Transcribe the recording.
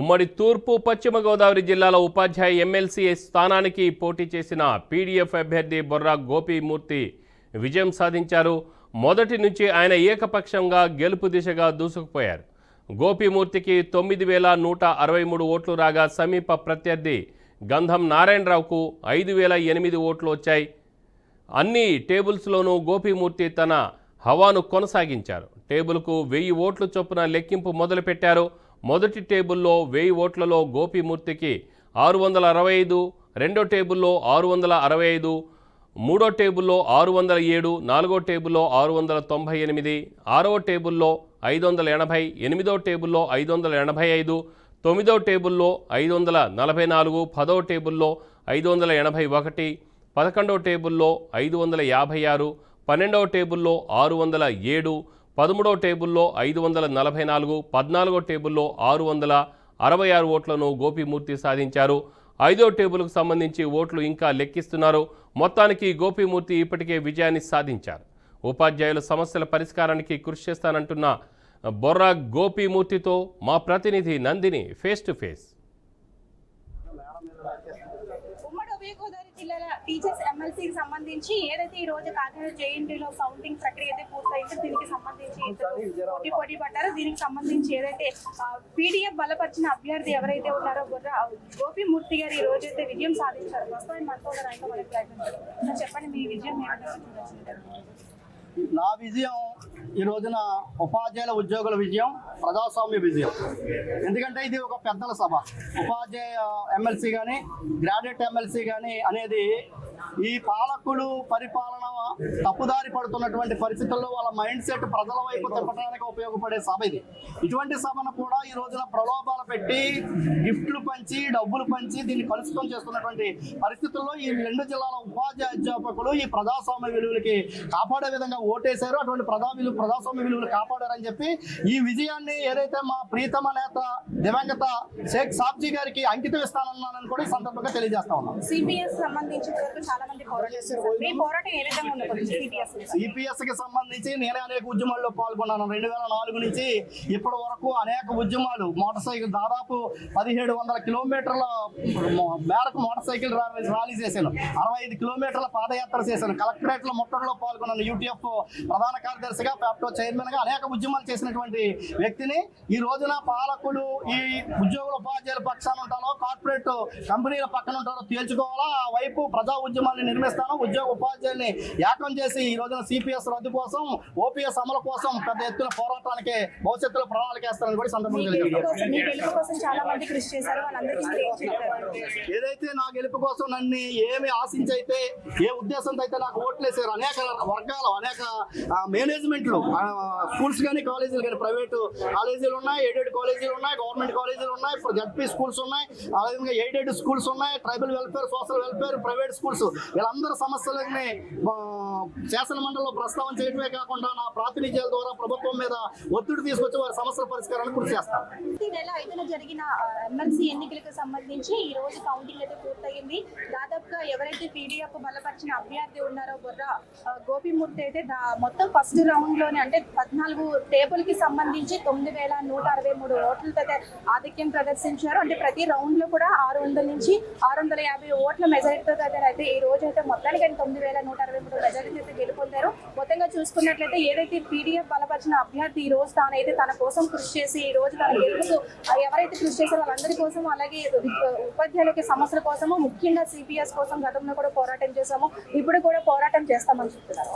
ఉమ్మడి తూర్పు పశ్చిమ గోదావరి జిల్లాల ఉపాధ్యాయ ఎమ్మెల్సీ స్థానానికి పోటీ చేసిన పీడీఎఫ్ అభ్యర్థి బొర్రా గోపీమూర్తి విజయం సాధించారు. మొదటి నుంచి ఆయన ఏకపక్షంగా గెలుపు దిశగా దూసుకుపోయారు. గోపీమూర్తికి 9,163 ఓట్లు రాగా సమీప ప్రత్యర్థి గంధం నారాయణరావుకు 5,008 ఓట్లు వచ్చాయి. అన్ని టేబుల్స్లోనూ గోపీమూర్తి తన హవాను కొనసాగించారు. టేబుల్కు 1000 ఓట్లు చొప్పున లెక్కింపు మొదలుపెట్టారు. మొదటి టేబుల్లో 1000 ఓట్లలో గోపీమూర్తికి 665, రెండో టేబుల్లో 665, మూడో టేబుల్లో 607, నాలుగో టేబుల్లో 698, ఆరవ టేబుల్లో 580, ఎనిమిదో టేబుల్లో 585, తొమ్మిదో టేబుల్లో 544, పదవ టేబుల్లో 581, 11వ టేబుల్లో 556, 12వ టేబుల్లో 607, 13వ టేబుల్లో 544, 14వ టేబుల్లో 666 ఓట్లను గోపీమూర్తి సాధించారు. 5వ టేబుల్కు సంబంధించి ఓట్లు ఇంకా లెక్కిస్తున్నారు. మొత్తానికి గోపీమూర్తి ఇప్పటికే విజయాన్ని సాధించారు. ఉపాధ్యాయుల సమస్యల పరిష్కారానికి కృషి చేస్తానంటున్న బొర్రా గోపీమూర్తితో మా ప్రతినిధి నందిని ఫేస్ టు ఫేస్. జిల్లాల టీచర్స్ ఎమ్మెల్సీకి సంబంధించి ఏదైతే ఈ రోజు కాకినాడ జేఎన్టీలో కౌంటింగ్ ప్రక్రియ అయితే పూర్తయిందో దీనికి సంబంధించి పోటీ పడ్డారో దీనికి సంబంధించి ఏదైతే పీడీఎఫ్ బలపరిచిన అభ్యర్థి ఎవరైతే ఉన్నారో గోపీమూర్తి గారు ఈ రోజు అయితే విజయం సాధించారు. ప్రస్తుతం మనతో ప్రయత్నించారు. చెప్పండి, మీ విజయం నా విజయం ఈ రోజున ఉపాధ్యాయుల ఉద్యోగుల విజయం, ప్రజాస్వామ్య విజయం. ఎందుకంటే ఇది ఒక పెద్దల సభ. ఉపాధ్యాయ ఎమ్మెల్సీ కానీ గ్రాడ్యుయేట్ ఎమ్మెల్సీ కానీ అనేది ఈ పాలకులు పరిపాలన తప్పుదారి పడుతున్నటువంటి పరిస్థితుల్లో వాళ్ళ మైండ్ సెట్ ప్రజల వైపు తిప్పడానికి ఉపయోగపడే సభ ఇది. ఇటువంటి సభను కూడా ఈ రోజున ప్రలోభాలు పెట్టి గిఫ్ట్లు పంచి డబ్బులు పంచి దీన్ని కలుషితం చేస్తున్నటువంటి పరిస్థితుల్లో ఈ రెండు జిల్లాల ఉపాధ్యాయ అధ్యాపకులు ఈ ప్రజాస్వామ్య విలువలకి కాపాడే విధంగా ఓటేశారు. అటువంటి ప్రజాస్వామ్య విలువలు కాపాడారని చెప్పి ఈ విజయాన్ని ఏదైతే మా ప్రీతమ నేత దివంగత షేక్ సాబ్జీ గారికి అంకితం ఇస్తానన్నానని కూడా ఈ సందర్భంగా తెలియజేస్తా ఉన్నాం. సిపిఎస్ కి సంబంధించి నేనే అనేక ఉద్యమాల్లో పాల్గొన్నాను. 2004 నుంచి ఇప్పటి వరకు అనేక ఉద్యమాలు, మోటార్ సైకిల్ దాదాపు 1700 కిలోమీటర్ల మేరకు మోటార్ సైకిల్ ర్యాలీ చేశాను. 65 కిలోమీటర్ల పాదయాత్ర చేశాను. కలెక్టరేట్ లో ముట్టడిలో పాల్గొన్నాను. యూటీఎఫ్ ప్రధాన కార్యదర్శిగా, ప్యాప్టో చైర్మన్ గా అనేక ఉద్యమాలు చేసినటువంటి వ్యక్తిని ఈ రోజున పాలకులు ఈ ఉద్యోగుల ఉపాధ్యాయుల పక్షాన ఉంటారో కార్పొరేట్ కంపెనీల పక్కన ఉంటారో తేల్చుకోవాలా. ఆ వైపు ప్రజా ఉద్యమాన్ని నిర్మిస్తాను. ఉద్యోగ ఉపాధ్యాయుల్ని ఏకం చేసి ఈ రోజున సిపిఎస్ రద్దు కోసం, ఓపీఎస్ అమలు కోసం పెద్ద ఎత్తున పోరాటానికి భవిష్యత్తులో ప్రణాళిక వేస్తారని కూడా సందర్భంగా ఏదైతే నా గెలుపు కోసం నన్ను ఏమి ఆశించి అయితే, ఏ ఉద్దేశంతో అయితే నాకు ఓట్లేసారు అనేక వర్గాలు, అనేక మేనేజ్మెంట్లు, స్కూల్స్ కానీ కాలేజీలు కానీ, ప్రైవేటు కాలేజీలు ఉన్నాయి, ఎయిడెడ్ కాలేజీలు ఉన్నాయి, గవర్నమెంట్ కాలేజీలు ఉన్నాయి, జడ్పీ స్కూల్స్ ఉన్నాయి, అదేవిధంగా ఎయిడెడ్ స్కూల్స్ ఉన్నాయి, tribal welfare, social welfare, private schools, వీళ్ళందరూ సమస్యలని శాసన మండలిలో ప్రస్తావన చేయడమే కాకుండా నా ప్రాతినిధ్యాల ద్వారా ప్రభుత్వం మీద ఒత్తిడి తీసుకొచ్చి వారి సమస్యల పరిష్కారాన్ని కృషి చేస్తాను. ఈ నెల 5న జరిగిన ఎమ్మెల్సీ ఎన్నికలకు సంబంధించి ఈ రోజు కౌంటింగ్ అయితే పూర్తయింది. దాదాపుగా ఎవరైతే పీడీఎఫ్ బలపరిచిన అభ్యర్థి ఉన్నారో బొర్రా గోపీమూర్తి అయితే మొత్తం ఫస్ట్ రౌండ్ లోనే అంటే 14 టేబుల్ కి సంబంధించి 9,163 ఓట్లతో అయితే ఆధిక్యం ప్రదర్శించారు. అంటే ప్రతి రౌండ్ లో కూడా 600 నుంచి 650 ఓట్ల మెజారిటీతో అయితే ఈ రోజు అయితే మొత్తానికి 9,163 మెజారిటీ అయితే గెలుపొందారు. మొత్తంగా చూసుకున్నట్లయితే ఏదైతే పీడీఎఫ్ బలపరిచిన అభ్యర్థి ఈ రోజు తానైతే తన కోసం కృషి చేసి ఈ రోజు తన గెలుపుకు ఎవరైతే కృషి చేశారో వాళ్ళందరి కోసం, అలాగే ఉపాధ్యాయులకి సమస్యల కోసము, ముఖ్యంగా సిపిఎస్ కోసం గతంలో కూడా పోరాటం చేశాము, ఇప్పుడు కూడా పోరాటం చేస్తామని చెప్తున్నారు.